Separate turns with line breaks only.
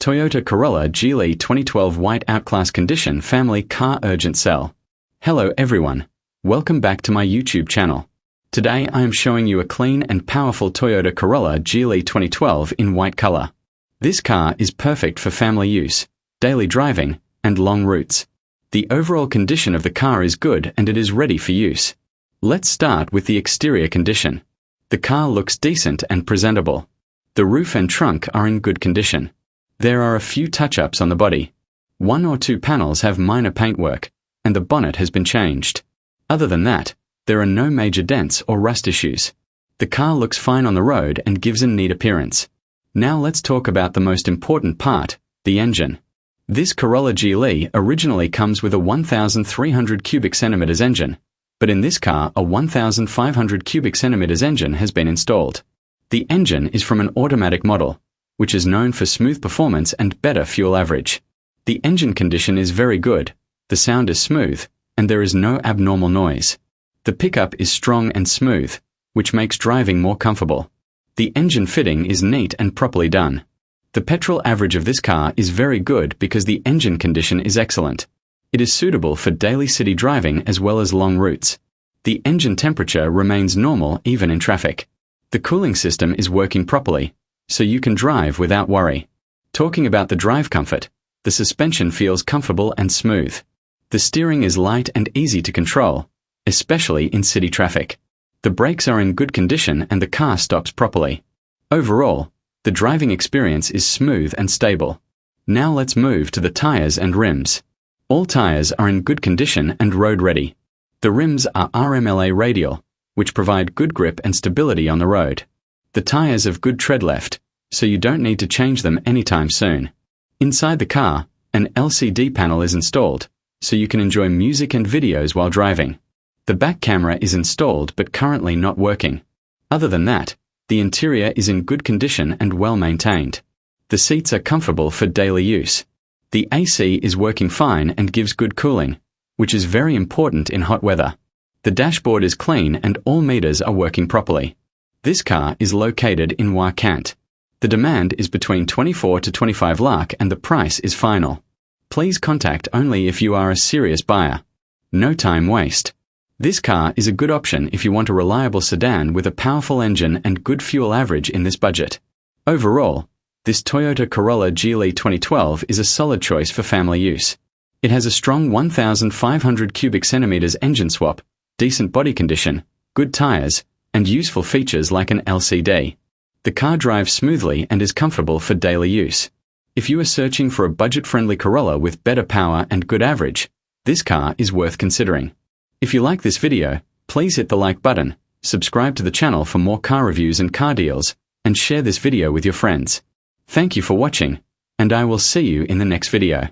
Toyota Corolla GLi 2012 white Outclass condition family car urgent sell. Hello everyone. Welcome back to my YouTube channel. Today I am showing you a clean and powerful Toyota Corolla GLi 2012 in white color. This car is perfect for family use, daily driving, and long routes. The overall condition of the car is good and it is ready for use. Let's start with the exterior condition. The car looks decent and presentable. The roof and trunk are in good condition. There are a few touch-ups on the body. 1 or 2 panels have minor paintwork, and the bonnet has been changed. Other than that, there are no major dents or rust issues. The car looks fine on the road and gives a neat appearance. Now let's talk about the most important part, the engine. This Corolla GLi originally comes with a 1,300 cubic centimeters engine, but in this car a 1,500 cubic centimeters engine has been installed. The engine is from an automatic model, which is known for smooth performance and better fuel average. The engine condition is very good, the sound is smooth, and there is no abnormal noise. The pickup is strong and smooth, which makes driving more comfortable. The engine fitting is neat and properly done. The petrol average of this car is very good because the engine condition is excellent. It is suitable for daily city driving as well as long routes. The engine temperature remains normal even in traffic. The cooling system is working properly, so you can drive without worry. Talking about the drive comfort, the suspension feels comfortable and smooth. The steering is light and easy to control, especially in city traffic. The brakes are in good condition and the car stops properly. Overall, the driving experience is smooth and stable. Now let's move to the tires and rims. All tires are in good condition and road ready. The rims are RMLA radial, which provide good grip and stability on the road. The tires have good tread left, so you don't need to change them anytime soon. Inside the car, an LCD panel is installed, so you can enjoy music and videos while driving. The back camera is installed but currently not working. Other than that, the interior is in good condition and well maintained. The seats are comfortable for daily use. The AC is working fine and gives good cooling, which is very important in hot weather. The dashboard is clean and all meters are working properly. This car is located in Cantt. The demand is between 24 to 25 lakh and the price is final. Please contact only if you are a serious buyer. No time waste. This car is a good option if you want a reliable sedan with a powerful engine and good fuel average in this budget. Overall, this Toyota Corolla GLi 2012 is a solid choice for family use. It has a strong 1,500 cubic centimeters engine swap, decent body condition, good tires, and useful features like an LCD. The car drives smoothly and is comfortable for daily use. If you are searching for a budget-friendly Corolla with better power and good average, this car is worth considering. If you like this video, please hit the like button, subscribe to the channel for more car reviews and car deals, and share this video with your friends. Thank you for watching, and I will see you in the next video.